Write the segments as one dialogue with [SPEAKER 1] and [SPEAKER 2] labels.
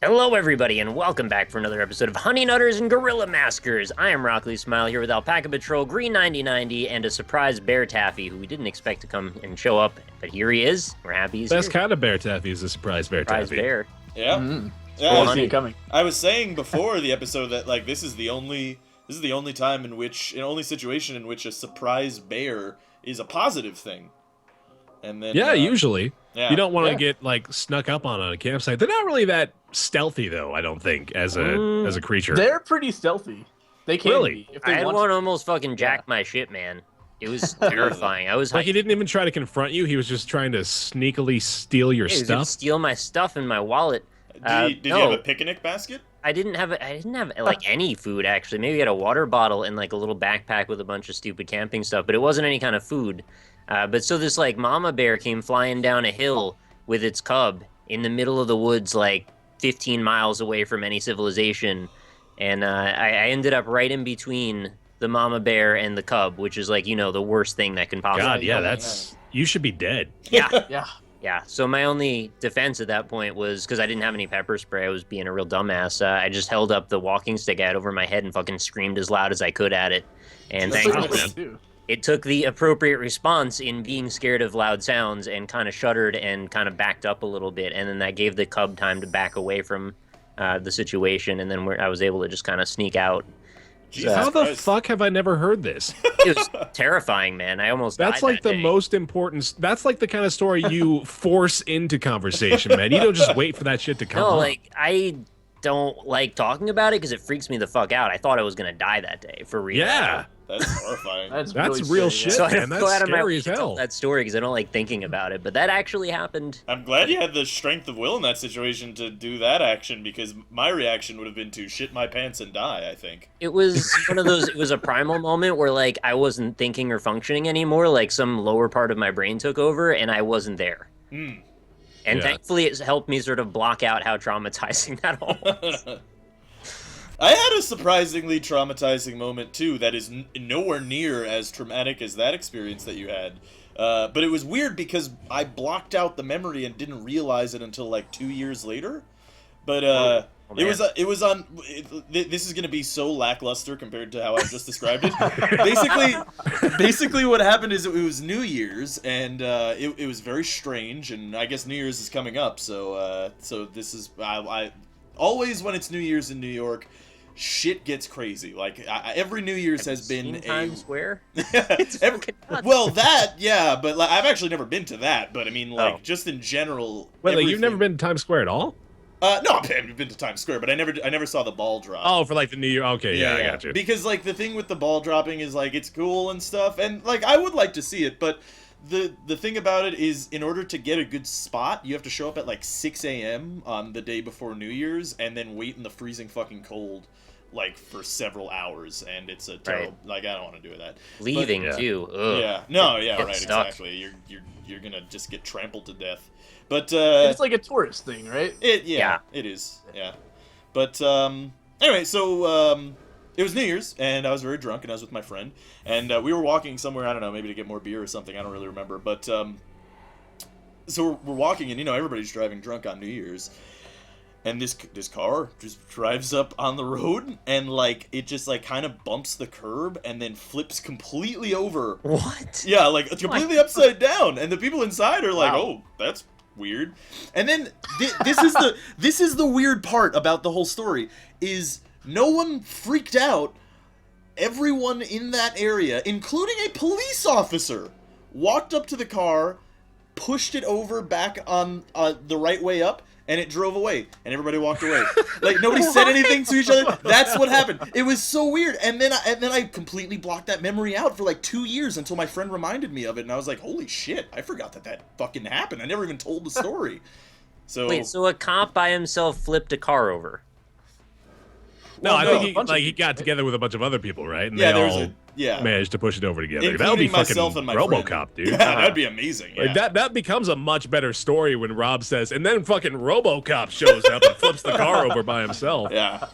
[SPEAKER 1] Hello, everybody, and welcome back for another episode of Honey Nutters and Gorilla Maskers. I am RockLeeSmile here with Alpaca Patrol, Green 9090, and a surprise Baer Taffy, who we didn't expect to come and show up, but here he is. We're happy he's
[SPEAKER 2] Best
[SPEAKER 1] here.
[SPEAKER 2] kind of Baer Taffy is a surprise Baer
[SPEAKER 1] Surprise
[SPEAKER 2] Taffy.
[SPEAKER 1] Baer.
[SPEAKER 3] Yeah.
[SPEAKER 4] Mm-hmm.
[SPEAKER 3] Yeah.
[SPEAKER 1] Well,
[SPEAKER 4] I see it coming.
[SPEAKER 3] I was saying before the episode that this is the only time in which only situation in which a surprise bear is a positive thing. And then
[SPEAKER 2] Yeah, usually.
[SPEAKER 3] yeah.
[SPEAKER 2] You don't want to
[SPEAKER 4] Yeah.
[SPEAKER 2] get snuck up on a campsite. They're not really that stealthy though, I don't think, as a creature.
[SPEAKER 4] They're pretty stealthy. They can
[SPEAKER 2] Really?
[SPEAKER 4] be if
[SPEAKER 1] I
[SPEAKER 4] they
[SPEAKER 1] had
[SPEAKER 4] want
[SPEAKER 1] one
[SPEAKER 4] to.
[SPEAKER 1] almost fucking jack my shit, man. It was terrifying. I was
[SPEAKER 2] Like he didn't even try to confront you. He was just trying to sneakily steal your
[SPEAKER 1] he was gonna
[SPEAKER 2] stuff.
[SPEAKER 1] steal my stuff in my wallet.
[SPEAKER 3] Did you
[SPEAKER 1] no.
[SPEAKER 3] have a picnic basket?
[SPEAKER 1] I didn't have like any food actually. Maybe I had a water bottle and like a little backpack with a bunch of stupid camping stuff, but it wasn't any kind of food. But so this like mama bear came flying down a hill with its cub in the middle of the woods, like 15 miles away from any civilization, and I ended up right in between the mama bear and the cub, which is like the worst thing that can possibly.
[SPEAKER 2] God, yeah,
[SPEAKER 1] happen.
[SPEAKER 2] you should be dead.
[SPEAKER 1] Yeah.
[SPEAKER 4] Yeah.
[SPEAKER 1] Yeah, so my only defense at that point was because I didn't have any pepper spray. I was being a real dumbass. I just held up the walking stick I had over my head and fucking screamed as loud as I could at it. And
[SPEAKER 4] That's what
[SPEAKER 1] thankfully,
[SPEAKER 4] they do.
[SPEAKER 1] it took the appropriate response in being scared of loud sounds and kind of shuddered and kind of backed up a little bit. And then that gave the cub time to back away from the situation. And then I was able to just kind of sneak out.
[SPEAKER 3] Jesus
[SPEAKER 2] How the
[SPEAKER 3] Christ.
[SPEAKER 2] fuck have I never heard this?
[SPEAKER 1] It was terrifying, man. I almost
[SPEAKER 2] That's
[SPEAKER 1] died
[SPEAKER 2] like
[SPEAKER 1] that
[SPEAKER 2] the
[SPEAKER 1] day.
[SPEAKER 2] most important. That's like the kind of story you force into conversation, man. You don't just wait for that shit to come
[SPEAKER 1] No,
[SPEAKER 2] up.
[SPEAKER 1] like, I don't like talking about it because it freaks me the fuck out. I thought I was going to die that day, for real.
[SPEAKER 2] Yeah,
[SPEAKER 3] That's horrifying.
[SPEAKER 4] That's
[SPEAKER 2] that's
[SPEAKER 4] really
[SPEAKER 2] real
[SPEAKER 4] scary,
[SPEAKER 2] shit,
[SPEAKER 1] So I
[SPEAKER 2] man.
[SPEAKER 1] don't go
[SPEAKER 2] That's
[SPEAKER 1] out of my
[SPEAKER 2] scary
[SPEAKER 1] way
[SPEAKER 2] as
[SPEAKER 1] to tell
[SPEAKER 2] hell.
[SPEAKER 1] that story because I don't like thinking about it. But that actually happened.
[SPEAKER 3] I'm glad you had the strength of will in that situation to do that action, because my reaction would have been to shit my pants and die, I think.
[SPEAKER 1] It was one of those. It was a primal moment where like I wasn't thinking or functioning anymore. Like some lower part of my brain took over, and I wasn't there.
[SPEAKER 3] Hmm.
[SPEAKER 1] And
[SPEAKER 2] Yeah.
[SPEAKER 1] thankfully, it helped me sort of block out how traumatizing that all was.
[SPEAKER 3] I had a surprisingly traumatizing moment too that is nowhere near as traumatic as that experience that you had. But it was weird because I blocked out the memory and didn't realize it until like 2 years later. But
[SPEAKER 1] man.
[SPEAKER 3] it was on. This is gonna be so lackluster compared to how I just described it. Basically, what happened is it was New Year's, and it was very strange. And I guess New Year's is coming up, so this is I always when it's New Year's in New York, shit gets crazy. Like every New Year's
[SPEAKER 1] Have
[SPEAKER 3] has
[SPEAKER 1] you
[SPEAKER 3] been
[SPEAKER 1] seen Times Square.
[SPEAKER 3] Every-
[SPEAKER 1] fucking nuts.
[SPEAKER 3] well, that yeah, but like, I've actually never been to that. But I mean, like
[SPEAKER 1] Oh.
[SPEAKER 3] just in general.
[SPEAKER 2] Wait, like, you've never
[SPEAKER 3] everything-
[SPEAKER 2] been to Times Square at all?
[SPEAKER 3] No, I've been to Times Square, but I never saw the ball drop.
[SPEAKER 2] Oh, for like the New Year. Okay, yeah, I got you.
[SPEAKER 3] Because like the thing with the ball dropping is like it's cool and stuff, and like I would like to see it, but the thing about it is in order to get a good spot, you have to show up at like 6 a.m. on the day before New Year's, and then wait in the freezing fucking cold, like for several hours, and it's a terrible. Like I don't want to do that.
[SPEAKER 1] Leaving
[SPEAKER 2] yeah.
[SPEAKER 1] too. Ugh.
[SPEAKER 3] Yeah, no, yeah,
[SPEAKER 1] Get
[SPEAKER 3] right,
[SPEAKER 1] stuck.
[SPEAKER 3] exactly. You're gonna just get trampled to death. But
[SPEAKER 4] It's like a tourist thing, right?
[SPEAKER 1] Yeah.
[SPEAKER 3] it is. Yeah. But anyway, so it was New Year's, and I was very drunk, and I was with my friend, and we were walking somewhere. I don't know, maybe to get more beer or something. I don't really remember. But so we're walking, and everybody's driving drunk on New Year's, and this car just drives up on the road, and like it just like kind of bumps the curb, and then flips completely over.
[SPEAKER 1] What?
[SPEAKER 3] Yeah, like it's completely upside down, and the people inside are like,
[SPEAKER 4] Wow.
[SPEAKER 3] "Oh, that's weird." And then this is the weird part about the whole story is no one freaked out. Everyone in that area, including a police officer, walked up to the car, pushed it over back on the right way up, and it drove away, and everybody walked away. Like nobody said anything to each other. That's what happened. It was so weird. And then I completely blocked that memory out for like 2 years until my friend reminded me of it, and I was like, "Holy shit! I forgot that fucking happened. I never even told the story." So
[SPEAKER 1] Wait, so a cop by himself flipped a car over?
[SPEAKER 2] No,
[SPEAKER 3] Well,
[SPEAKER 2] I
[SPEAKER 3] no,
[SPEAKER 2] think
[SPEAKER 4] a bunch of
[SPEAKER 2] he got together with a bunch of other people, right? And
[SPEAKER 3] yeah,
[SPEAKER 2] they
[SPEAKER 3] there's
[SPEAKER 2] all
[SPEAKER 3] a yeah,
[SPEAKER 2] managed to push it over together.
[SPEAKER 3] including
[SPEAKER 2] That would be fucking
[SPEAKER 3] myself and my
[SPEAKER 2] RoboCop,
[SPEAKER 3] friend.
[SPEAKER 2] dude.
[SPEAKER 3] Yeah, that'd be amazing. Yeah.
[SPEAKER 2] Like that becomes a much better story when Rob says, and then fucking RoboCop shows up and flips the car over by himself.
[SPEAKER 3] Yeah,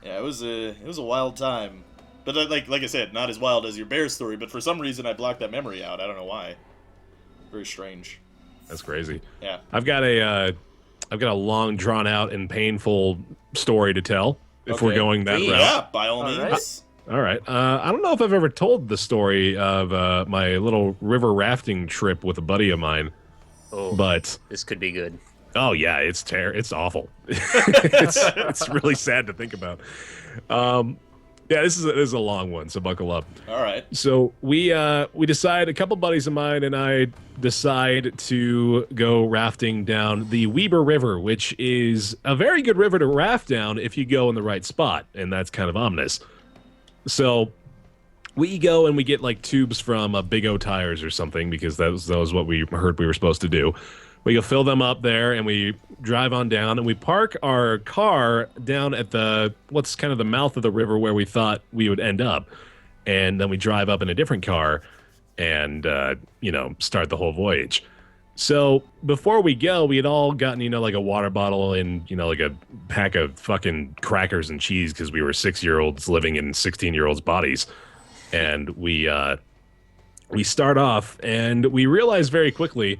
[SPEAKER 3] it was a wild time, but like I said, not as wild as your bear story. But for some reason, I blocked that memory out. I don't know why. Very strange.
[SPEAKER 2] That's crazy.
[SPEAKER 3] Yeah.
[SPEAKER 2] I've got a I've got a long, drawn out, and painful story to tell. If we're
[SPEAKER 3] Okay.
[SPEAKER 2] going that
[SPEAKER 1] Please.
[SPEAKER 2] route.
[SPEAKER 3] Yeah, by all
[SPEAKER 4] All
[SPEAKER 3] means.
[SPEAKER 2] All right. I don't know if I've ever told the story of my little river rafting trip with a buddy of mine,
[SPEAKER 1] Oh,
[SPEAKER 2] but
[SPEAKER 1] this could be good.
[SPEAKER 2] oh yeah, it's awful. It's really sad to think about. Yeah, this is a long one, so buckle up.
[SPEAKER 3] All right.
[SPEAKER 2] So we decide, a couple buddies of mine and I decide to go rafting down the Weber River, which is a very good river to raft down if you go in the right spot, and that's kind of ominous. So we go and we get like tubes from Big O Tires or something, because that was what we heard we were supposed to do. We go fill them up there, and we drive on down, and we park our car down at what's kind of the mouth of the river where we thought we would end up. And then we drive up in a different car and, start the whole voyage. So before we go, we had all gotten, like a water bottle and, like a pack of fucking crackers and cheese, because we were 6-year-olds living in 16-year-olds' bodies. And we start off, and we realize very quickly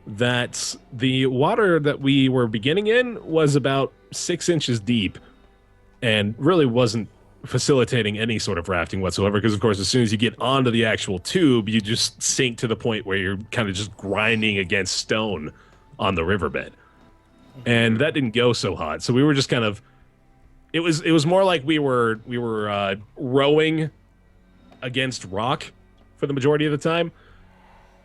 [SPEAKER 2] that the water that we were beginning in was about 6 inches deep and really wasn't facilitating any sort of rafting whatsoever, because of course as soon as you get onto the actual tube, you just sink to the point where you're kind of just grinding against stone on the riverbed. And that didn't go so hot, so we were just kind of, it was more like we were rowing against rock for the majority of the time.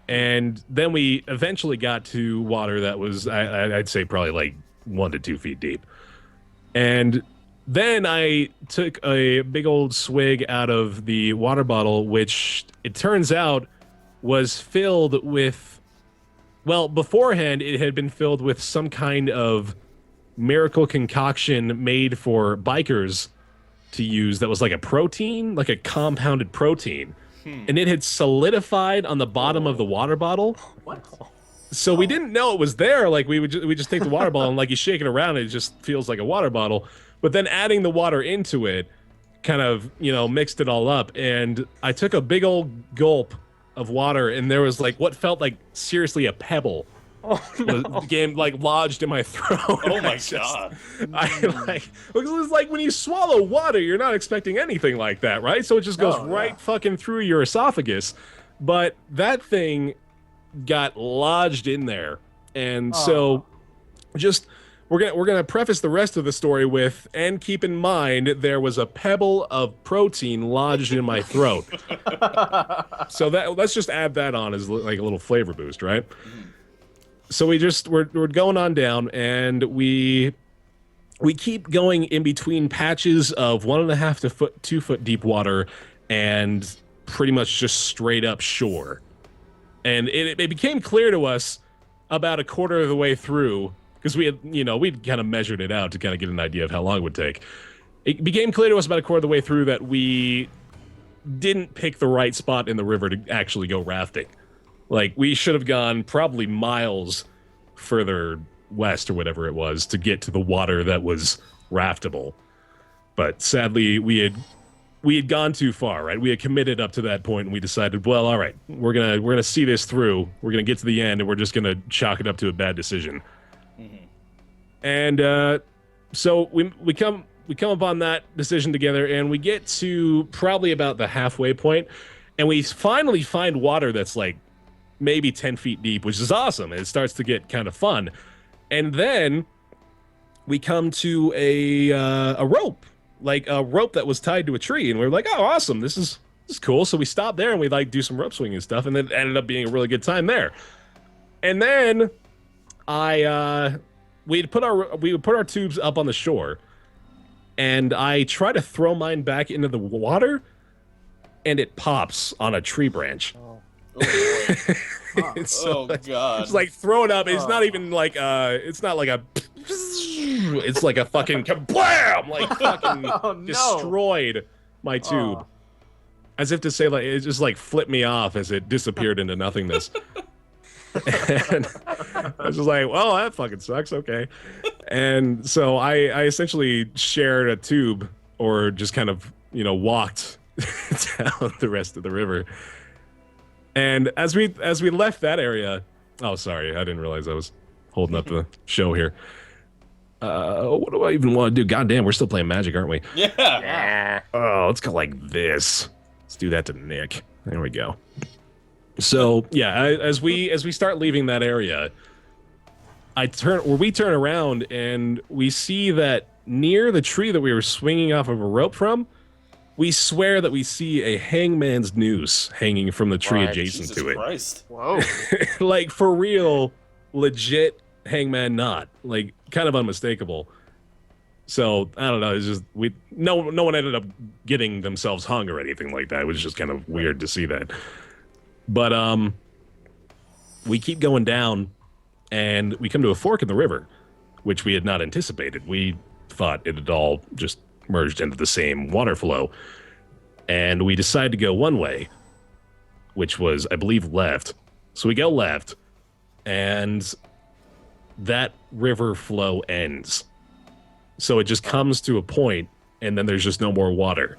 [SPEAKER 2] And then we eventually got to water that was, I'd say, probably like 1 to 2 feet deep. And then I took a big old swig out of the water bottle, which it turns out was filled with, well, beforehand it had been filled with some kind of miracle concoction made for bikers to use that was like a protein, like a compounded protein. And it had solidified on the bottom of the water bottle.
[SPEAKER 4] What?
[SPEAKER 2] So we didn't know it was there. Like we just take the water bottle and like you shake it around, and it just feels like a water bottle. But then adding the water into it kind of, mixed it all up. And I took a big old gulp of water, and there was like what felt like seriously a pebble. Game like lodged in my throat.
[SPEAKER 3] Oh my god!
[SPEAKER 2] It was like when you swallow water, you're not expecting anything like that, right? So it just goes right fucking through your esophagus. But that thing got lodged in there, and so just we're gonna preface the rest of the story with, and keep in mind there was a pebble of protein lodged in my throat. So let's just add that on as like a little flavor boost, right? So we're going on down, and we keep going in between patches of 1.5 to 2 foot deep water and pretty much just straight up shore. And it became clear to us about a quarter of the way through, because we had, we'd kind of measured it out to kind of get an idea of how long it would take. It became clear to us about a quarter of the way through that we didn't pick the right spot in the river to actually go rafting. Like, we should have gone probably miles further west or whatever it was to get to the water that was raftable. But sadly, we had gone too far, right? We had committed up to that point, and we decided, well, all right, we're gonna see this through. We're gonna get to the end, and we're just gonna chalk it up to a bad decision. Mm-hmm. And so we come upon that decision together, and we get to probably about the halfway point, and we finally find water that's like maybe 10 feet deep, which is awesome. It starts to get kind of fun. And then we come to a rope, like a rope that was tied to a tree. And we were like, oh, awesome. This is cool. So we stopped there and we like do some rope swinging and stuff. And then it ended up being a really good time there. And then we would put our tubes up on the shore, and I try to throw mine back into the water, and it pops on a tree branch.
[SPEAKER 3] Oh god!
[SPEAKER 2] It's like throw it up. It's not even like it's not like a. It's like a fucking kablam! Like fucking destroyed my tube, as if to say like it just like flipped me off as it disappeared into nothingness. And I was just like, well, that fucking sucks. Okay. And so I essentially shared a tube, or just kind of walked down the rest of the river. And as we left that area, oh, sorry, I didn't realize I was holding up the show here. What do I even want to do? God damn, we're still playing Magic, aren't we?
[SPEAKER 3] Yeah.
[SPEAKER 1] Nah.
[SPEAKER 2] Oh, let's go like this. Let's do that to Nick. There we go. So yeah, as we start leaving that area, we turn around and we see that near the tree that we were swinging off of a rope from, we swear that we see a hangman's noose hanging from the tree
[SPEAKER 1] What?
[SPEAKER 2] adjacent
[SPEAKER 3] Jesus
[SPEAKER 2] to it.
[SPEAKER 3] Christ.
[SPEAKER 4] Whoa.
[SPEAKER 2] Like for real, legit hangman knot, like kind of unmistakable. So I don't know. It's just no one ended up getting themselves hung or anything like that. It was just kind of weird to see that. But we keep going down, and we come to a fork in the river, which we had not anticipated. We thought it had all just merged into the same water flow, and we decided to go one way, which was, I believe, left. So we go left, and that river flow ends. So it just comes to a point, and then there's just no more water.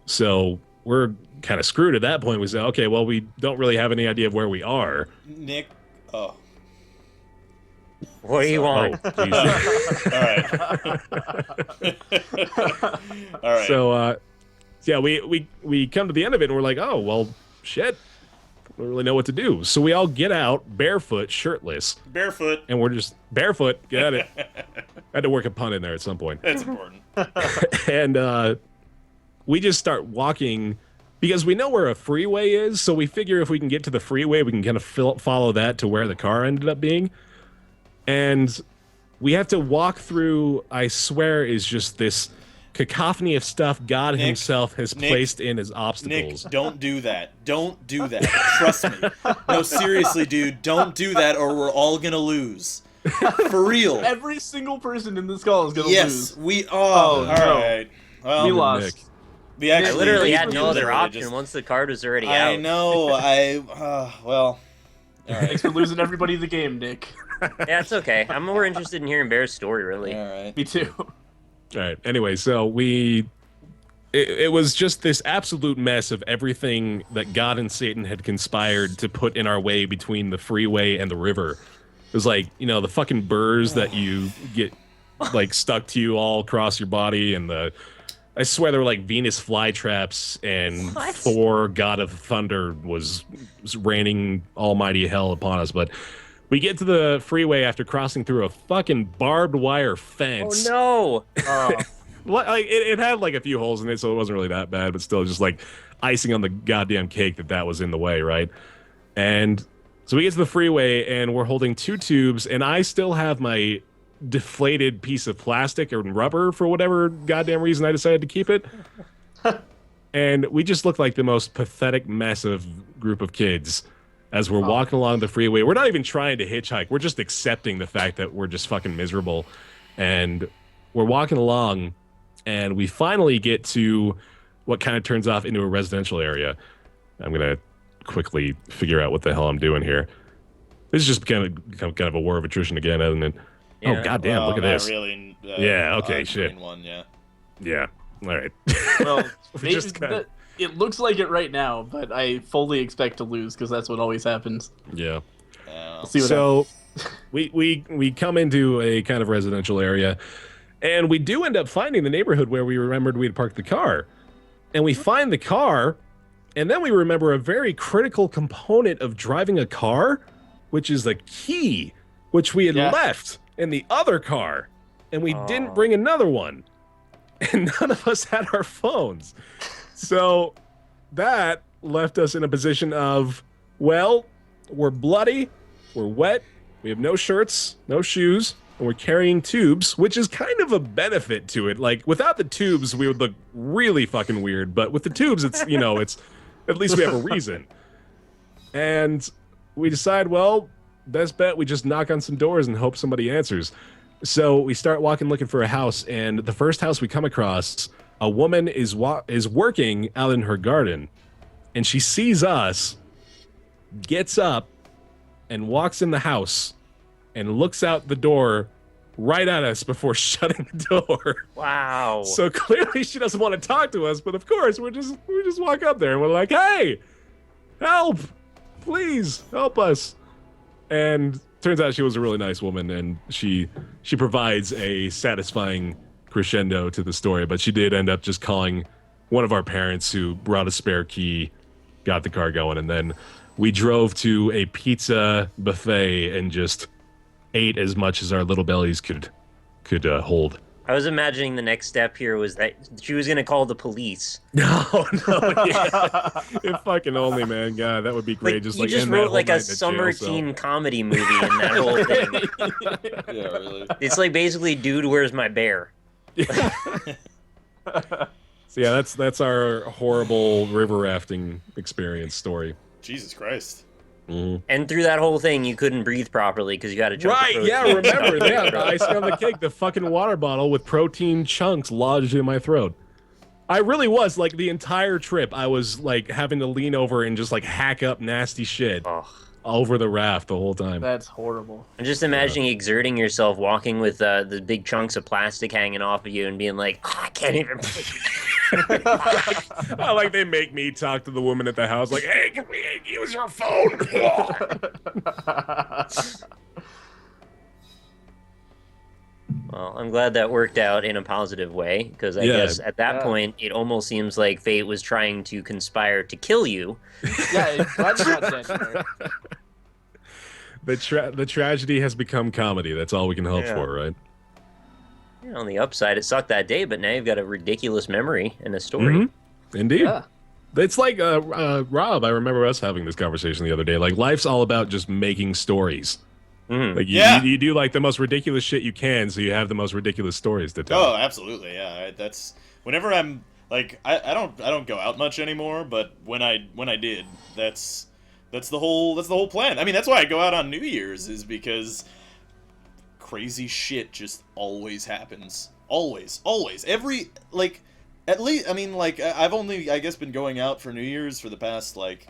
[SPEAKER 2] So we're kind of screwed at that point. We say, okay, well, we don't really have any idea of where we are.
[SPEAKER 3] Nick. Oh.
[SPEAKER 1] What do you want?
[SPEAKER 2] Oh, geez.
[SPEAKER 3] All right.
[SPEAKER 2] So, yeah, we come to the end of it, and we're like, oh, well, shit. We don't really know what to do. So we all get out, barefoot, shirtless,
[SPEAKER 3] Barefoot.
[SPEAKER 2] and we're just barefoot. Get it? I had to work a pun in there at some point.
[SPEAKER 3] That's important.
[SPEAKER 2] And we just start walking because we know where a freeway is. So we figure if we can get to the freeway, we can kind of follow that to where the car ended up being. And we have to walk through, I swear, is just this cacophony of stuff God
[SPEAKER 3] Nick,
[SPEAKER 2] himself has
[SPEAKER 3] Nick,
[SPEAKER 2] placed in as
[SPEAKER 3] Nick,
[SPEAKER 2] obstacles.
[SPEAKER 3] don't do that. Don't do that. Trust me. No, seriously, dude. Don't do that or we're all going to lose. For real.
[SPEAKER 4] Every single person in this call is gonna
[SPEAKER 3] Yes,
[SPEAKER 4] lose.
[SPEAKER 3] we.
[SPEAKER 4] Oh,
[SPEAKER 3] all
[SPEAKER 4] no.
[SPEAKER 3] right. Well,
[SPEAKER 4] We lost.
[SPEAKER 2] Nick.
[SPEAKER 3] we
[SPEAKER 1] I
[SPEAKER 3] actually
[SPEAKER 1] literally
[SPEAKER 3] we
[SPEAKER 1] had no other
[SPEAKER 3] literally
[SPEAKER 1] option
[SPEAKER 3] just-
[SPEAKER 1] once the card was already
[SPEAKER 3] I
[SPEAKER 1] out.
[SPEAKER 3] know. Well. All right.
[SPEAKER 4] Thanks for losing everybody the game, Nick.
[SPEAKER 1] Yeah, it's okay. I'm more interested in hearing Bear's story, really.
[SPEAKER 3] All right.
[SPEAKER 4] Me too.
[SPEAKER 2] All right. Anyway, so it was just this absolute mess of everything that God and Satan had conspired to put in our way between the freeway and the river. It was like, you know, the fucking burrs that you get like stuck to you all across your body, and I swear there were like Venus flytraps, and
[SPEAKER 1] What?
[SPEAKER 2] Thor, God of Thunder, was raining almighty hell upon us. But we get to the freeway after crossing through a fucking barbed wire fence.
[SPEAKER 1] Oh
[SPEAKER 2] Like it had like a few holes in it, so it wasn't really that bad, but still just like icing on the goddamn cake that was in the way, right? And so we get to the freeway, and we're holding two tubes, and I still have my deflated piece of plastic or rubber for whatever goddamn reason I decided to keep it. And we just look like the most pathetic mess of group of kids as we're walking along the freeway. We're not even trying to hitchhike. We're just accepting the fact that we're just fucking miserable. And we're walking along, and we finally get to what kind of turns off into a residential area. I'm going to quickly figure out what the hell I'm doing here. This is just kind of a war of attrition again, isn't it?
[SPEAKER 1] Yeah.
[SPEAKER 2] Oh, goddamn,
[SPEAKER 3] Well,
[SPEAKER 2] look at
[SPEAKER 3] not
[SPEAKER 2] this.
[SPEAKER 3] Really,
[SPEAKER 2] Yeah, okay,
[SPEAKER 3] on
[SPEAKER 2] shit.
[SPEAKER 3] green One, yeah.
[SPEAKER 2] Yeah, all right.
[SPEAKER 4] Well, maybe
[SPEAKER 2] just kinda-
[SPEAKER 4] it looks like it right now, but I fully expect to lose because that's what always happens.
[SPEAKER 2] Yeah.
[SPEAKER 4] We'll see what
[SPEAKER 2] So we come into a kind of residential area, and we do end up finding the neighborhood where we remembered we'd parked the car. And we find the car, and then we remember a very critical component of driving a car, which is the key, which we had
[SPEAKER 4] Yeah.
[SPEAKER 2] left in the other car, and we didn't
[SPEAKER 1] Oh.
[SPEAKER 2] bring another one. And none of us had our phones. So that left us in a position of, well, we're bloody, we're wet, we have no shirts, no shoes, and we're carrying tubes, which is kind of a benefit to it. Like, without the tubes, we would look really fucking weird, but with the tubes, it's, you know, it's, at least we have a reason. And we decide, well, best bet, we just knock on some doors and hope somebody answers. So we start walking looking for a house, and the first house we come across, a woman is working out in her garden, and she sees us, gets up, and walks in the house, and looks out the door right at us before shutting the door.
[SPEAKER 1] Wow.
[SPEAKER 2] So clearly she doesn't want to talk to us, but of course we just walk up there and we're like, "Hey, help! Please help us!" And turns out she was a really nice woman, and she provides a satisfying crescendo to the story. But she did end up just calling one of our parents, who brought a spare key, got the car going, and then we drove to a pizza buffet and just ate as much as our little bellies could hold.
[SPEAKER 1] I was imagining the next step here was that she was going to call the police.
[SPEAKER 2] No, yeah. If fucking only, man. God, that would be great.
[SPEAKER 1] You just
[SPEAKER 2] end that
[SPEAKER 1] wrote
[SPEAKER 2] whole
[SPEAKER 1] like
[SPEAKER 2] night
[SPEAKER 1] a
[SPEAKER 2] in jail
[SPEAKER 1] summer
[SPEAKER 2] cell.
[SPEAKER 1] teen comedy movie in that whole thing.
[SPEAKER 3] Yeah, really.
[SPEAKER 1] It's like basically, dude, where's my bear?
[SPEAKER 2] So yeah, that's our horrible river rafting experience story.
[SPEAKER 3] Jesus Christ.
[SPEAKER 2] Mm.
[SPEAKER 1] And through that whole thing, you couldn't breathe properly because you got to jump.
[SPEAKER 2] Right, yeah, remember, yeah, the icing on the cake, the fucking water bottle with protein chunks lodged in my throat. I really was, like, the entire trip, I was, like, having to lean over and just, like, hack up nasty shit over the raft the whole time.
[SPEAKER 4] That's horrible.
[SPEAKER 1] I'm just imagining exerting yourself, walking with the big chunks of plastic hanging off of you and being like, I can't even breathe.
[SPEAKER 2] I like they make me talk to the woman at the house, like, hey, can we use your phone?
[SPEAKER 1] Well, I'm glad that worked out in a positive way, because I guess at that point, it almost seems like fate was trying to conspire to kill you.
[SPEAKER 4] Yeah, glad you're not dead.
[SPEAKER 2] The tragedy has become comedy. That's all we can hope for, right?
[SPEAKER 1] Yeah, on the upside, it sucked that day, but now you've got a ridiculous memory and a story.
[SPEAKER 2] Mm-hmm. Indeed.
[SPEAKER 4] Yeah.
[SPEAKER 2] It's like, Rob, I remember us having this conversation the other day. Like, life's all about just making stories.
[SPEAKER 1] Mm-hmm.
[SPEAKER 2] Like, you do, like, the most ridiculous shit you can, so you have the most ridiculous stories to tell.
[SPEAKER 3] Oh, absolutely, yeah. That's whenever I'm like, I don't go out much anymore, but when I did, that's the whole plan. I mean, that's why I go out on New Year's, is because crazy shit just always happens. Always. Every, like, at least, I mean, like, I've only, I guess, been going out for New Year's for the past, like,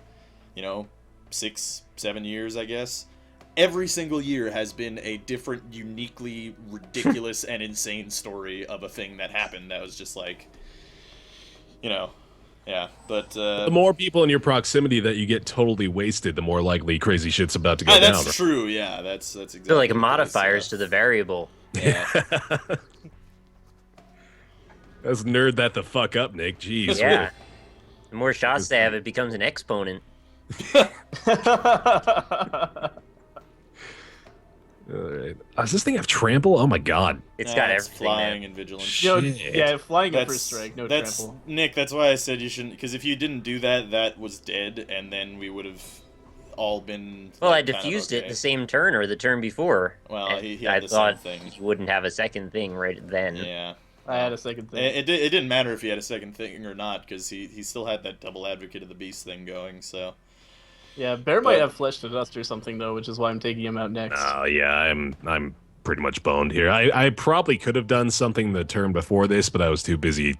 [SPEAKER 3] 6-7 years, I guess. Every single year has been a different, uniquely ridiculous and insane story of a thing that happened that was just like, yeah, but
[SPEAKER 2] the more people in your proximity that you get totally wasted, the more likely crazy shit's about to go down.
[SPEAKER 3] That's true, yeah, that's exactly.
[SPEAKER 1] They're like modifiers to the variable.
[SPEAKER 3] Yeah.
[SPEAKER 2] Let's nerd that the fuck up, Nick. Jeez.
[SPEAKER 1] Yeah. The more shots they have, it becomes an exponent.
[SPEAKER 2] All right. Does this thing have trample? Oh my god.
[SPEAKER 1] It's got
[SPEAKER 3] It's
[SPEAKER 1] everything.
[SPEAKER 3] flying
[SPEAKER 1] Man.
[SPEAKER 3] and vigilance.
[SPEAKER 2] Shit.
[SPEAKER 4] Yeah, flying at
[SPEAKER 3] That's
[SPEAKER 4] first strike, no
[SPEAKER 3] that's
[SPEAKER 4] trample.
[SPEAKER 3] Nick. That's why I said you shouldn't. Because if you didn't do that, that was dead, and then we would have all been.
[SPEAKER 1] Well, I
[SPEAKER 3] like, kind of
[SPEAKER 1] diffused
[SPEAKER 3] okay.
[SPEAKER 1] it the same turn or the turn before.
[SPEAKER 3] Well,
[SPEAKER 1] and
[SPEAKER 3] he
[SPEAKER 1] I
[SPEAKER 3] had the
[SPEAKER 1] thought
[SPEAKER 3] same thing.
[SPEAKER 1] he wouldn't have a second thing right then.
[SPEAKER 3] Yeah.
[SPEAKER 4] I had a second thing.
[SPEAKER 3] It didn't matter if he had a second thing or not, because he still had that double advocate of the beast thing going. So.
[SPEAKER 4] Yeah, Baer might have flesh to dust or something though, which is why I'm taking him out next.
[SPEAKER 2] Oh yeah, I'm pretty much boned here. I probably could have done something the turn before this, but I was too busy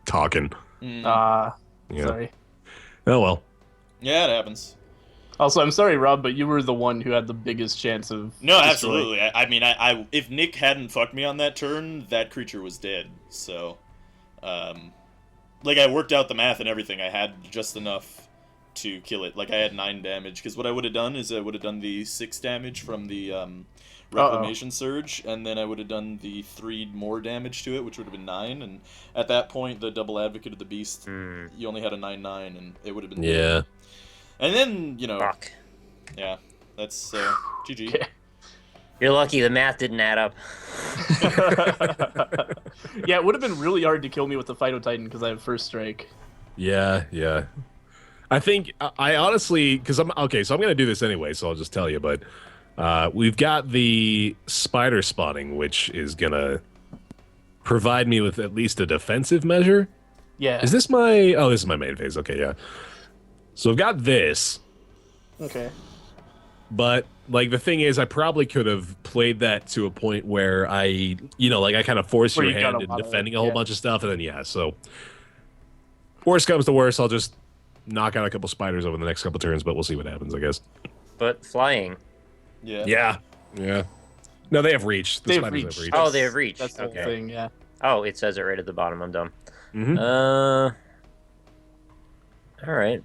[SPEAKER 2] talking.
[SPEAKER 3] Mm.
[SPEAKER 2] Yeah.
[SPEAKER 4] Sorry.
[SPEAKER 2] Oh well.
[SPEAKER 3] Yeah, it happens.
[SPEAKER 4] Also, I'm sorry, Rob, but you were the one who had the biggest chance of.
[SPEAKER 3] No,
[SPEAKER 4] destroying.
[SPEAKER 3] absolutely. I mean, I if Nick hadn't fucked me on that turn, that creature was dead. So, like, I worked out the math and everything. I had just enough to kill it. Like, I had 9 damage, because what I would have done is I would have done the 6 damage from the Reclamation Surge, and then I would have done the 3 more damage to it, which would have been 9, and at that point, the double advocate of the beast, you only had a 9/9, and it would have been dead. And then,
[SPEAKER 1] Fuck.
[SPEAKER 3] yeah, that's GG.
[SPEAKER 4] Okay.
[SPEAKER 1] You're lucky the math didn't add up.
[SPEAKER 4] Yeah, it would have been really hard to kill me with the Phytotitan because I have first strike.
[SPEAKER 2] Yeah. I think I honestly, because I'm okay, so I'm gonna do this anyway, so I'll just tell you. But we've got the spider spawning, which is gonna provide me with at least a defensive measure.
[SPEAKER 4] Yeah.
[SPEAKER 2] Is this my? Oh, this is my main phase. Okay, yeah. So I've got this,
[SPEAKER 4] Okay.
[SPEAKER 2] but like the thing is, I probably could have played that to a point where I kind of force
[SPEAKER 4] Where
[SPEAKER 2] your
[SPEAKER 4] you got
[SPEAKER 2] hand
[SPEAKER 4] a
[SPEAKER 2] in
[SPEAKER 4] lot of
[SPEAKER 2] defending
[SPEAKER 4] it,
[SPEAKER 2] a whole
[SPEAKER 4] yeah.
[SPEAKER 2] bunch of stuff, and then so worst comes to worst, I'll just knock out a couple spiders over the next couple turns, but we'll see what happens, I guess.
[SPEAKER 1] But flying.
[SPEAKER 3] Yeah.
[SPEAKER 2] Yeah. No, they have reach. The
[SPEAKER 4] They have
[SPEAKER 2] spiders
[SPEAKER 4] reach.
[SPEAKER 2] have reach.
[SPEAKER 1] Oh, they have reach.
[SPEAKER 4] That's the
[SPEAKER 1] Okay.
[SPEAKER 4] whole thing, yeah.
[SPEAKER 1] Oh, it says it right at the bottom. I'm dumb.
[SPEAKER 2] Mhm.
[SPEAKER 1] All right.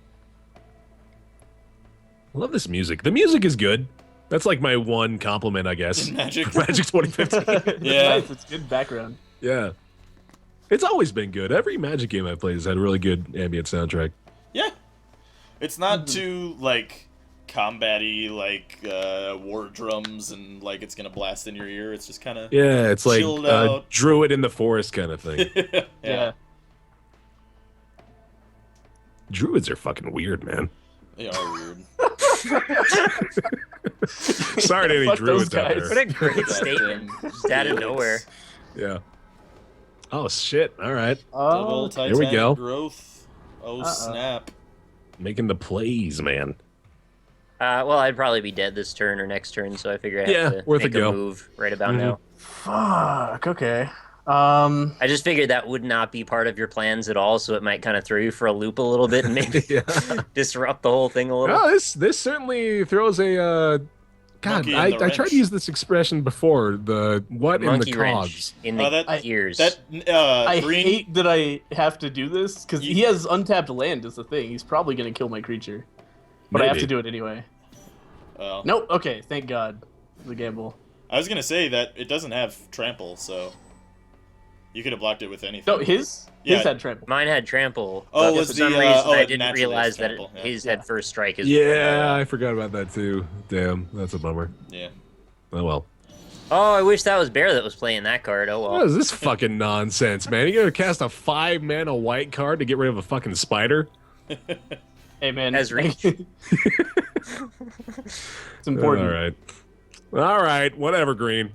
[SPEAKER 2] I love this music. The music is good. That's like my one compliment, I guess.
[SPEAKER 3] In Magic.
[SPEAKER 2] Magic 2015.
[SPEAKER 3] Yeah.
[SPEAKER 4] Nice, it's good background.
[SPEAKER 2] Yeah. It's always been good. Every Magic game I've played has had a really good ambient soundtrack.
[SPEAKER 3] Yeah. It's not too, like, combat-y, like, war drums and, like, it's gonna blast in your ear. It's just kind of...
[SPEAKER 2] Yeah, it's like
[SPEAKER 3] Chilled out.
[SPEAKER 2] Druid in the Forest kind of thing.
[SPEAKER 4] Yeah.
[SPEAKER 2] Druids are fucking weird, man.
[SPEAKER 3] They are weird.
[SPEAKER 2] Sorry to any
[SPEAKER 4] Fuck those
[SPEAKER 2] Druids out
[SPEAKER 4] guys.
[SPEAKER 2] there.
[SPEAKER 1] What a great
[SPEAKER 3] Goddamn
[SPEAKER 1] statement. Just out of
[SPEAKER 3] Felix.
[SPEAKER 1] nowhere.
[SPEAKER 2] Yeah. Oh, shit. All right.
[SPEAKER 3] Double
[SPEAKER 4] Oh,
[SPEAKER 3] Titanic
[SPEAKER 2] we go.
[SPEAKER 3] growth. Oh, snap.
[SPEAKER 2] Making the plays, man.
[SPEAKER 1] Well, I'd probably be dead this turn or next turn, so I figure I
[SPEAKER 2] Yeah,
[SPEAKER 1] have to
[SPEAKER 2] worth a
[SPEAKER 1] make a
[SPEAKER 2] go.
[SPEAKER 1] move right about now.
[SPEAKER 4] fuck. Okay.
[SPEAKER 1] I just figured that would not be part of your plans at all, so it might kind of throw you for a loop a little bit and maybe
[SPEAKER 2] Yeah.
[SPEAKER 1] disrupt the whole thing a little.
[SPEAKER 2] Oh, this certainly throws a. God,
[SPEAKER 3] Monkey in
[SPEAKER 2] I
[SPEAKER 3] the
[SPEAKER 2] tried
[SPEAKER 3] wrench.
[SPEAKER 2] to use this expression before. The what
[SPEAKER 1] Monkey
[SPEAKER 2] in the
[SPEAKER 1] wrench
[SPEAKER 2] cogs.
[SPEAKER 1] in the
[SPEAKER 3] that-
[SPEAKER 1] ears.
[SPEAKER 4] I
[SPEAKER 3] Green...
[SPEAKER 4] hate that I have to do this because he has untapped land is the thing. He's probably gonna kill my creature, but I have to
[SPEAKER 2] Maybe.
[SPEAKER 4] do it anyway.
[SPEAKER 3] Oh.
[SPEAKER 4] Nope. Okay. Thank God. The gamble.
[SPEAKER 3] I was gonna say that it doesn't have trample, so... You could have blocked it with anything.
[SPEAKER 4] No, his
[SPEAKER 3] Yeah.
[SPEAKER 4] had trample.
[SPEAKER 1] Mine had trample.
[SPEAKER 3] Oh,
[SPEAKER 1] but
[SPEAKER 3] was
[SPEAKER 1] for some
[SPEAKER 3] the,
[SPEAKER 1] reason
[SPEAKER 3] oh,
[SPEAKER 1] I
[SPEAKER 3] it
[SPEAKER 1] didn't
[SPEAKER 3] naturally
[SPEAKER 1] realize
[SPEAKER 3] has
[SPEAKER 1] that
[SPEAKER 3] trample, yeah.
[SPEAKER 1] his had first strike is.
[SPEAKER 2] Yeah, I forgot about that too. Damn, that's a bummer.
[SPEAKER 3] Yeah.
[SPEAKER 2] Oh well.
[SPEAKER 1] Oh, I wish that was Baer that was playing that card. Oh
[SPEAKER 2] What
[SPEAKER 1] well.
[SPEAKER 2] is this fucking nonsense, man? You gonna cast a 5-mana white card to get rid of a fucking spider?
[SPEAKER 4] Hey man.
[SPEAKER 1] As reach.
[SPEAKER 4] It's important.
[SPEAKER 2] All right, whatever, Green.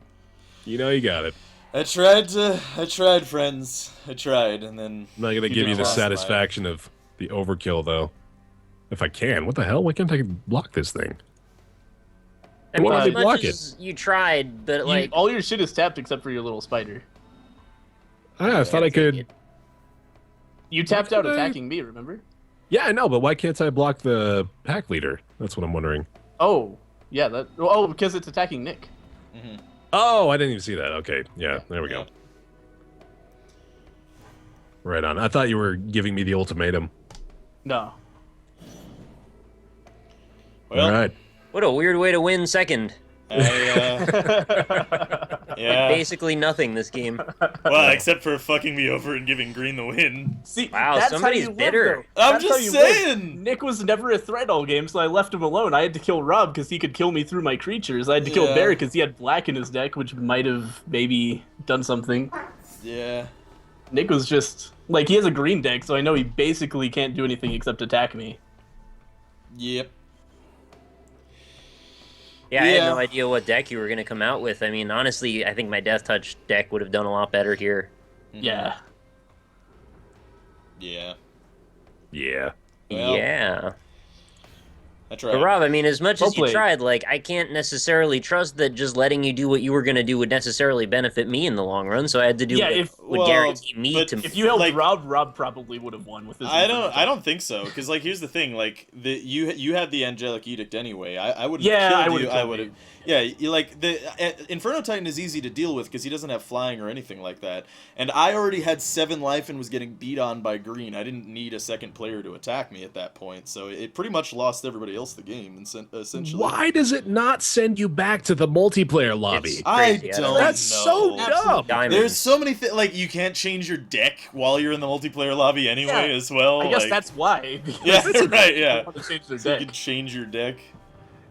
[SPEAKER 2] You know you got it.
[SPEAKER 3] I tried, friends. I tried, and then...
[SPEAKER 2] I'm not gonna
[SPEAKER 4] You
[SPEAKER 2] give you
[SPEAKER 4] just
[SPEAKER 2] the
[SPEAKER 3] lost
[SPEAKER 2] satisfaction of the overkill, though. If I can, what the hell? Why can't I block this thing?
[SPEAKER 1] I mean,
[SPEAKER 2] Why
[SPEAKER 1] as
[SPEAKER 2] did
[SPEAKER 1] much
[SPEAKER 2] block
[SPEAKER 1] as you tried, but like,
[SPEAKER 4] All your shit is tapped except for your little spider.
[SPEAKER 2] I thought I could.
[SPEAKER 4] You tapped out
[SPEAKER 2] did I-
[SPEAKER 4] attacking me. Remember?
[SPEAKER 2] Yeah, I know, but why can't I block the pack leader? That's what I'm wondering.
[SPEAKER 4] Oh, yeah. That. Oh, because it's attacking Nick.
[SPEAKER 2] Oh, I didn't even see that. Okay, yeah, there we go.
[SPEAKER 3] Yeah.
[SPEAKER 2] Right on. I thought you were giving me the ultimatum.
[SPEAKER 4] No.
[SPEAKER 3] Well,
[SPEAKER 2] All right.
[SPEAKER 1] what a weird way to win second.
[SPEAKER 3] Yeah.
[SPEAKER 1] Basically nothing this game.
[SPEAKER 3] Well, except for fucking me over and giving Green the win.
[SPEAKER 4] See,
[SPEAKER 1] Wow,
[SPEAKER 4] that's
[SPEAKER 1] somebody's
[SPEAKER 4] how you
[SPEAKER 1] bitter.
[SPEAKER 4] Live, though.
[SPEAKER 3] I'm
[SPEAKER 4] That's
[SPEAKER 3] just
[SPEAKER 4] how you
[SPEAKER 3] saying.
[SPEAKER 4] live. Nick was never a threat all game, so I left him alone. I had to kill Rob because he could kill me through my creatures. I had to kill
[SPEAKER 3] Yeah.
[SPEAKER 4] Baer because he had black in his deck, which might have maybe done something.
[SPEAKER 3] Yeah.
[SPEAKER 4] Nick was just like he has a green deck, so I know he basically can't do anything except attack me.
[SPEAKER 3] Yep.
[SPEAKER 1] Yeah, I had
[SPEAKER 3] Yeah.
[SPEAKER 1] no idea what deck you were going to come out with. I mean, honestly, I think my Death Touch deck would have done a lot better here.
[SPEAKER 4] Yeah.
[SPEAKER 3] Yeah.
[SPEAKER 2] Yeah.
[SPEAKER 3] Well,
[SPEAKER 1] Yeah.
[SPEAKER 3] I
[SPEAKER 1] But
[SPEAKER 3] tried.
[SPEAKER 1] Rob, I mean, as much
[SPEAKER 4] Well
[SPEAKER 1] as you
[SPEAKER 4] played.
[SPEAKER 1] tried, like, I can't necessarily trust that just letting you do what you were going to do would necessarily benefit me in the long run, so I had to do
[SPEAKER 4] Yeah,
[SPEAKER 1] what would
[SPEAKER 3] well,
[SPEAKER 1] guarantee me
[SPEAKER 3] but
[SPEAKER 1] to...
[SPEAKER 4] If you held
[SPEAKER 3] Like-
[SPEAKER 4] Rob probably would have won with his.
[SPEAKER 3] I
[SPEAKER 4] information.
[SPEAKER 3] don't think so, because like here's the thing, like you had the angelic edict anyway. I would have
[SPEAKER 4] Yeah, I
[SPEAKER 3] killed
[SPEAKER 4] would've
[SPEAKER 3] you. I
[SPEAKER 4] killed
[SPEAKER 3] would have.
[SPEAKER 4] you.
[SPEAKER 3] Yeah, you like the Inferno Titan is easy to deal with because he doesn't have flying or anything like that. And I already had 7 life and was getting beat on by Green. I didn't need a second player to attack me at that point, so it pretty much lost everybody else the game. And essentially,
[SPEAKER 2] Why does it not send you back to the multiplayer lobby?
[SPEAKER 1] It's
[SPEAKER 3] I
[SPEAKER 1] crazy, I
[SPEAKER 3] don't.
[SPEAKER 1] don't
[SPEAKER 3] know.
[SPEAKER 2] That's so dumb.
[SPEAKER 1] Diamonds.
[SPEAKER 3] There's so many things like you can't change your deck while you're in the multiplayer lobby anyway
[SPEAKER 4] Yeah,
[SPEAKER 3] as well.
[SPEAKER 4] I guess
[SPEAKER 3] like-
[SPEAKER 4] that's why. because
[SPEAKER 3] yeah,
[SPEAKER 4] they
[SPEAKER 3] right, yeah.
[SPEAKER 4] want to change their
[SPEAKER 3] So you
[SPEAKER 4] deck.
[SPEAKER 3] can change your deck.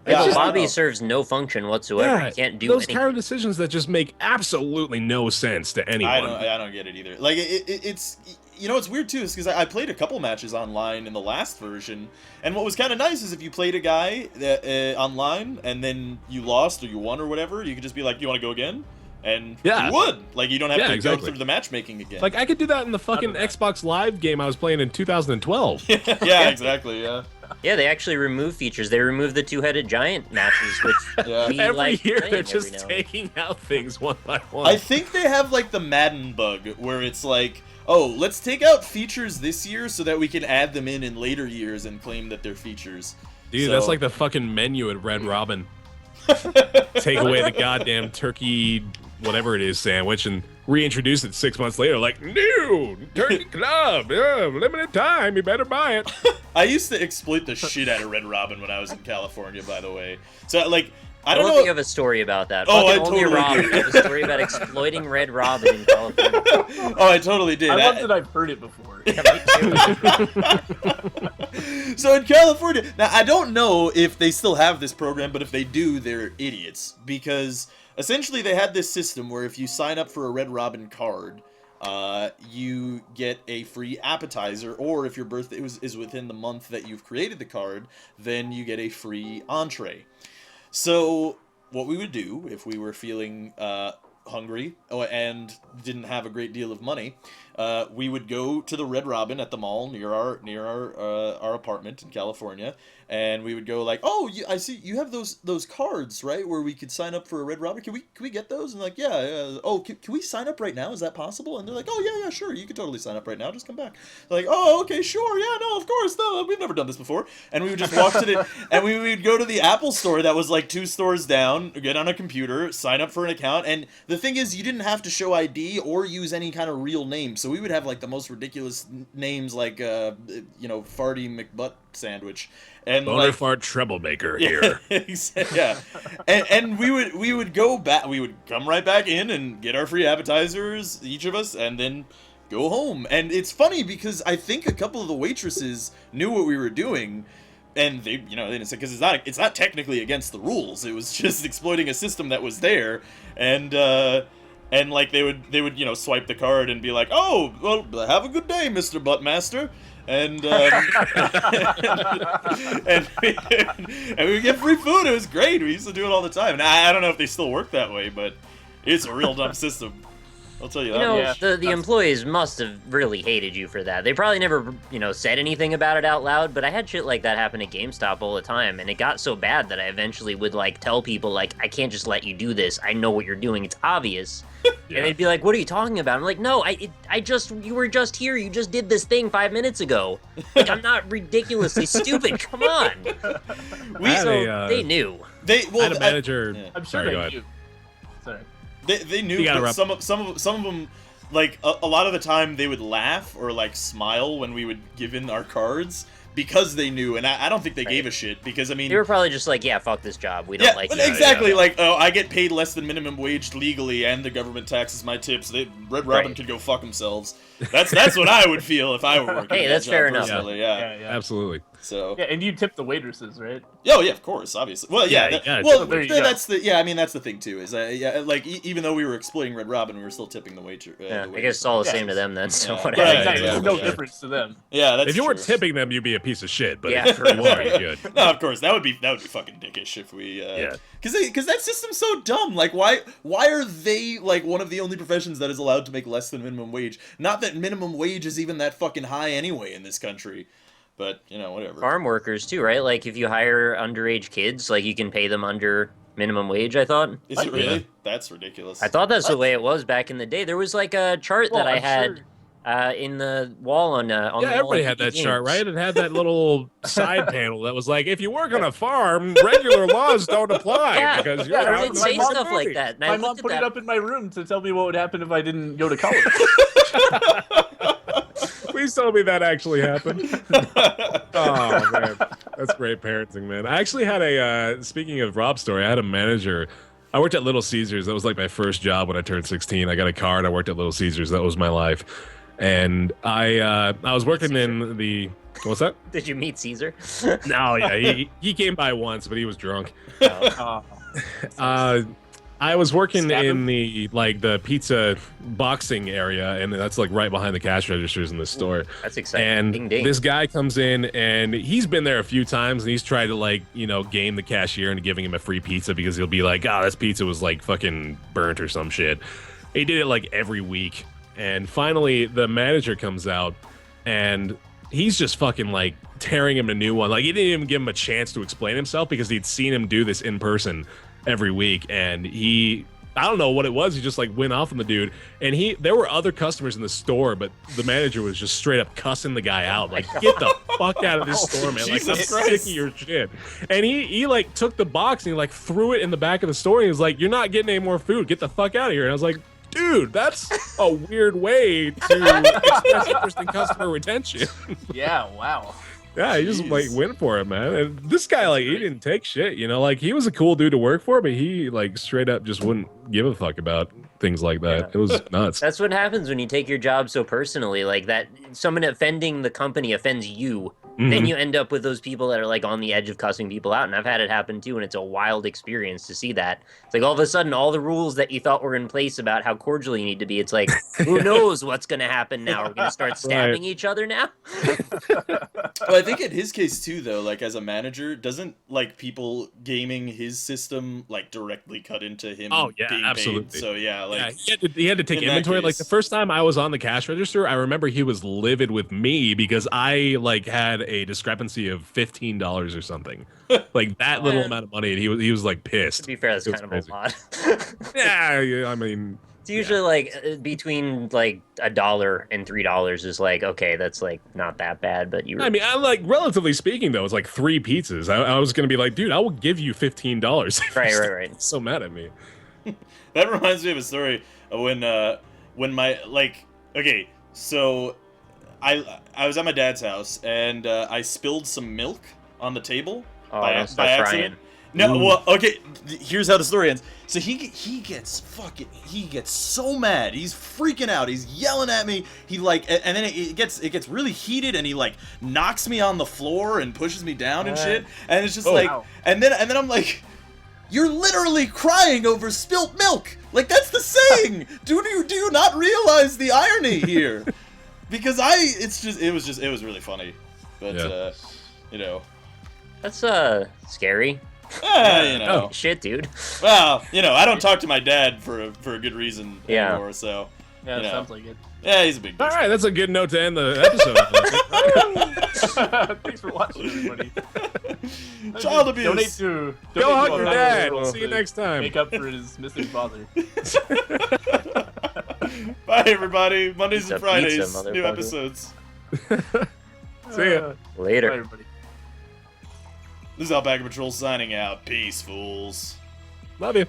[SPEAKER 1] Yeah, the
[SPEAKER 3] I don't
[SPEAKER 1] lobby
[SPEAKER 3] know.
[SPEAKER 1] serves no function whatsoever. You can't do
[SPEAKER 2] those
[SPEAKER 1] anything.
[SPEAKER 2] kind of decisions that just make absolutely no sense to anyone.
[SPEAKER 3] I don't get it either. Like it's you know, it's weird too, is because I played a couple matches online in the last version, and what was kind of nice is if you played a guy that, online and then you lost or you won or whatever, you could just be like, "You want to go again?" And
[SPEAKER 2] Yeah.
[SPEAKER 3] you would. Like you don't have
[SPEAKER 2] Yeah,
[SPEAKER 3] to
[SPEAKER 2] exactly.
[SPEAKER 3] go through the matchmaking again.
[SPEAKER 2] Like I could do that in the fucking
[SPEAKER 4] that.
[SPEAKER 2] Xbox Live game I was playing in 2012.
[SPEAKER 3] yeah, exactly. Yeah.
[SPEAKER 1] Yeah, they actually remove features. They removed the two-headed giant matches, which
[SPEAKER 3] Yeah.
[SPEAKER 1] we
[SPEAKER 2] Every
[SPEAKER 1] like
[SPEAKER 2] year
[SPEAKER 1] playing
[SPEAKER 2] they're
[SPEAKER 1] every
[SPEAKER 2] just
[SPEAKER 1] now and then.
[SPEAKER 2] taking out things one by one.
[SPEAKER 3] I think they have like the Madden bug where it's like, oh, let's take out features this year so that we can add them in later years and claim that they're features.
[SPEAKER 2] Dude,
[SPEAKER 3] So-
[SPEAKER 2] that's like the fucking menu at Red Robin. Take away the goddamn turkey, whatever it is, sandwich, and reintroduce it 6 months later. Like, new turkey club, yeah, limited time. You better buy it.
[SPEAKER 3] I used to exploit the shit out of Red Robin when I was in California, by the way. So, like, I
[SPEAKER 1] I
[SPEAKER 3] don't
[SPEAKER 1] don't
[SPEAKER 3] know.
[SPEAKER 1] think you have a story about that.
[SPEAKER 3] Oh, I
[SPEAKER 1] Fucking only
[SPEAKER 3] totally
[SPEAKER 1] Robin.
[SPEAKER 3] do.
[SPEAKER 1] You have a story about exploiting Red Robin in California.
[SPEAKER 3] Oh, I totally did.
[SPEAKER 4] I love that I've heard it before.
[SPEAKER 1] Yeah, me too.
[SPEAKER 3] So in California, now I don't know if they still have this program, but if they do, they're idiots, because essentially they had this system where if you sign up for a Red Robin card, you get a free appetizer, or if your birthday is within the month that you've created the card, then you get a free entree. So what we would do if we were feeling hungry and didn't have a great deal of money, we would go to the Red Robin at the mall near our apartment in California, and we would go like, oh, I see you have those cards, right, where we could sign up for a Red Robin. Can we get those? And like, yeah. Oh, can we sign up right now? Is that possible? And they're like, oh yeah, sure, you can totally sign up right now. Just come back. They're like, oh, okay, sure, yeah, no, of course, no, we've never done this before. And we would just walk to the and we would go to the Apple store that was like 2 stores down, get on a computer, sign up for an account, and the thing is, you didn't have to show ID or use any kind of real name. So we would have like the most ridiculous names, like Farty McButt Sandwich, and
[SPEAKER 2] Boner fart troublemaker here.
[SPEAKER 3] yeah, and we would go back. We would come right back in and get our free appetizers, each of us, and then go home. And it's funny because I think a couple of the waitresses knew what we were doing. And they didn't say, because it's not technically against the rules. It was just exploiting a system that was there, and like they would swipe the card and be like, oh, well, have a good day, Mr. Buttmaster, and and we would get free food. It was great. We used to do it all the time. And I don't know if they still work that way, but it's a real dumb system. I'll tell you that.
[SPEAKER 1] The employees must have really hated you for that. They probably never, said anything about it out loud, but I had shit like that happen at GameStop all the time, and it got so bad that I eventually would, tell people, I can't just let you do this. I know what you're doing. It's obvious.
[SPEAKER 2] Yeah.
[SPEAKER 1] And they'd be like, what are you talking about? I'm like, no, you were just here. You just did this thing 5 minutes ago. I'm not ridiculously stupid. Come on. They knew.
[SPEAKER 2] I had a manager.
[SPEAKER 3] Yeah.
[SPEAKER 4] I'm sure they do. Sorry.
[SPEAKER 3] They knew, but some of them, like a lot of the time, they would laugh or smile when we would give in our cards because they knew, and I don't think they gave a shit, because I mean,
[SPEAKER 1] They were probably just like, yeah, fuck this job. We don't like you.
[SPEAKER 3] exactly. I get paid less than minimum wage legally, and the government taxes my tips. Red Robin could go fuck themselves. That's what I would feel if I were working.
[SPEAKER 1] Hey,
[SPEAKER 3] that
[SPEAKER 1] that's
[SPEAKER 3] job
[SPEAKER 1] fair enough.
[SPEAKER 3] personally,
[SPEAKER 4] Yeah.
[SPEAKER 2] Absolutely.
[SPEAKER 3] So
[SPEAKER 4] yeah, and you tip the waitresses, right?
[SPEAKER 3] oh yeah, of course, obviously. Well, yeah.
[SPEAKER 4] there you go.
[SPEAKER 3] That's the thing too. Is even though we were exploiting Red Robin, we were still tipping the waiter.
[SPEAKER 1] Yeah, I guess it's all the same to them then. So
[SPEAKER 3] Yeah.
[SPEAKER 1] whatever.
[SPEAKER 4] Yeah, exactly.
[SPEAKER 3] yeah,
[SPEAKER 4] There's no
[SPEAKER 3] yeah.
[SPEAKER 4] difference to them.
[SPEAKER 3] Yeah, that's
[SPEAKER 2] If you weren't
[SPEAKER 3] true.
[SPEAKER 2] tipping them, you'd be a piece of shit. But
[SPEAKER 1] Yeah,
[SPEAKER 2] if
[SPEAKER 1] for
[SPEAKER 2] you are, you're good.
[SPEAKER 3] No, of course, that would be fucking dickish if we. Because that system's so dumb. Why are they one of the only professions that is allowed to make less than minimum wage? Not that minimum wage is even that fucking high anyway in this country. But, whatever.
[SPEAKER 1] Farm workers too, right? If you hire underage kids, you can pay them under minimum wage, I thought.
[SPEAKER 3] Is it really? That's ridiculous.
[SPEAKER 1] I thought that's the way it was back in the day. There was a chart that I had in the wall on the wall
[SPEAKER 2] Everybody
[SPEAKER 1] of
[SPEAKER 2] had that
[SPEAKER 1] games.
[SPEAKER 2] chart, right? It had that little side panel that was like, if you work on a farm, regular laws don't apply
[SPEAKER 1] Yeah,
[SPEAKER 2] because you're
[SPEAKER 1] yeah,
[SPEAKER 2] out
[SPEAKER 1] it
[SPEAKER 2] in
[SPEAKER 1] would say
[SPEAKER 2] the
[SPEAKER 1] stuff like that. And I
[SPEAKER 4] My mom
[SPEAKER 1] looked at
[SPEAKER 4] put it
[SPEAKER 1] that.
[SPEAKER 4] up in my room to tell me what would happen if I didn't go to college.
[SPEAKER 2] Please tell me that actually happened. Oh, man. That's great parenting, man. I actually had speaking of Rob's story, I had a manager. I worked at Little Caesars. That was my first job when I turned 16. I got a card. I worked at Little Caesars. That was my life. And I was working in the... What's that?
[SPEAKER 1] Did you meet Caesar?
[SPEAKER 2] No, yeah. He came by once, but he was drunk.
[SPEAKER 1] Oh.
[SPEAKER 2] I was working
[SPEAKER 4] Stab
[SPEAKER 2] in the pizza boxing area, and that's right behind the cash registers in the store.
[SPEAKER 1] That's exciting.
[SPEAKER 2] And
[SPEAKER 1] Ding, ding.
[SPEAKER 2] this guy comes in, and he's been there a few times, and he's tried to game the cashier into giving him a free pizza because he'll be like, "Oh, this pizza was fucking burnt or some shit." He did it every week, and finally the manager comes out, and he's just fucking tearing him a new one. He didn't even give him a chance to explain himself because he'd seen him do this in person every week, and I don't know what it was. He just went off on the dude, and there were other customers in the store, but the manager was just straight up cussing the guy out, get the fuck out of this store, man! I'm
[SPEAKER 3] Jesus
[SPEAKER 2] sick
[SPEAKER 3] Christ.
[SPEAKER 2] of your shit. And he took the box and he threw it in the back of the store. And he was like, "You're not getting any more food. Get the fuck out of here!" And I was like, "Dude, that's a weird way to express interest in customer retention."
[SPEAKER 4] Yeah, wow.
[SPEAKER 2] Yeah, he just like
[SPEAKER 3] Jeez.
[SPEAKER 2] went for it, man. And this guy, like, he didn't take shit, you know, like he was a cool dude to work for, but he like straight up just wouldn't give a fuck about things like that.
[SPEAKER 1] Yeah.
[SPEAKER 2] It was nuts.
[SPEAKER 1] That's what happens when you take your job so personally, like that someone offending the company offends you. Then
[SPEAKER 2] Mhm.
[SPEAKER 1] you end up with those people that are like on the edge of cussing people out. And I've had it happen too, and it's a wild experience to see that. It's like all of a sudden, all the rules that you thought were in place about how cordial you need to be, it's like, who knows what's going to happen now? We're going to start stabbing each other now?
[SPEAKER 3] Well, I think in his case too, though, like as a manager, doesn't like people gaming his system like directly cut into him
[SPEAKER 2] Oh, yeah,
[SPEAKER 3] being
[SPEAKER 2] absolutely.
[SPEAKER 3] paid? So yeah, like
[SPEAKER 2] Yeah, he had to take
[SPEAKER 3] in that
[SPEAKER 2] inventory. Like the
[SPEAKER 3] case.
[SPEAKER 2] first time I was on the cash register, I remember he was livid with me because I like had a discrepancy of $15 or something, like that little amount of money, and he was like
[SPEAKER 1] To
[SPEAKER 2] pissed.
[SPEAKER 1] be fair, that's
[SPEAKER 2] It was
[SPEAKER 1] kind
[SPEAKER 2] crazy.
[SPEAKER 1] of a lot.
[SPEAKER 2] Yeah, I mean,
[SPEAKER 1] It's usually like between like $1 and $3 is like, okay, that's like not that bad, but you.
[SPEAKER 2] I mean, I like relatively speaking though, it's like 3 pizzas. I was gonna be like, dude, I will give you $15.
[SPEAKER 1] Right.
[SPEAKER 2] So mad at me.
[SPEAKER 3] That reminds me of a story of when my like okay, so I was at my dad's house and I spilled some milk on the table
[SPEAKER 1] Oh,
[SPEAKER 3] by
[SPEAKER 1] don't start
[SPEAKER 3] accident.
[SPEAKER 1] crying.
[SPEAKER 3] No,
[SPEAKER 2] Ooh.
[SPEAKER 3] well, okay. Here's how the story ends. So he gets so mad. He's freaking out. He's yelling at me. He like, and then it gets really heated, and he like knocks me on the floor and pushes me down and shit. And it's just like,
[SPEAKER 4] wow.
[SPEAKER 3] and then I'm like, you're literally crying over spilt milk. Like that's the saying. do you not realize the irony here? Because it was really funny, but
[SPEAKER 2] Yeah.
[SPEAKER 3] you know.
[SPEAKER 1] That's scary.
[SPEAKER 3] You know.
[SPEAKER 1] Shit, dude.
[SPEAKER 3] Well, you know, I don't talk to my dad for a good reason
[SPEAKER 1] Yeah.
[SPEAKER 3] anymore, so
[SPEAKER 4] Yeah,
[SPEAKER 3] you
[SPEAKER 4] that
[SPEAKER 3] know.
[SPEAKER 4] sounds like it.
[SPEAKER 3] Yeah, he's a big
[SPEAKER 2] All
[SPEAKER 3] douche.
[SPEAKER 2] right, that's a good note to end the episode.
[SPEAKER 4] Thanks for watching, everybody.
[SPEAKER 3] Child abuse.
[SPEAKER 4] Donate to
[SPEAKER 2] Go hug
[SPEAKER 4] to
[SPEAKER 2] your
[SPEAKER 4] Alpaca
[SPEAKER 2] dad.
[SPEAKER 4] Patrol
[SPEAKER 2] We'll see you
[SPEAKER 4] to
[SPEAKER 2] next time.
[SPEAKER 4] Make up for his missing father.
[SPEAKER 3] Bye, everybody. Mondays
[SPEAKER 1] Pizza,
[SPEAKER 3] and Fridays,
[SPEAKER 1] pizza,
[SPEAKER 3] new
[SPEAKER 1] motherfucker.
[SPEAKER 3] episodes.
[SPEAKER 2] See ya.
[SPEAKER 1] Later.
[SPEAKER 4] Bye, everybody.
[SPEAKER 3] This is Alpaca Patrol signing out. Peace, fools.
[SPEAKER 2] Love you.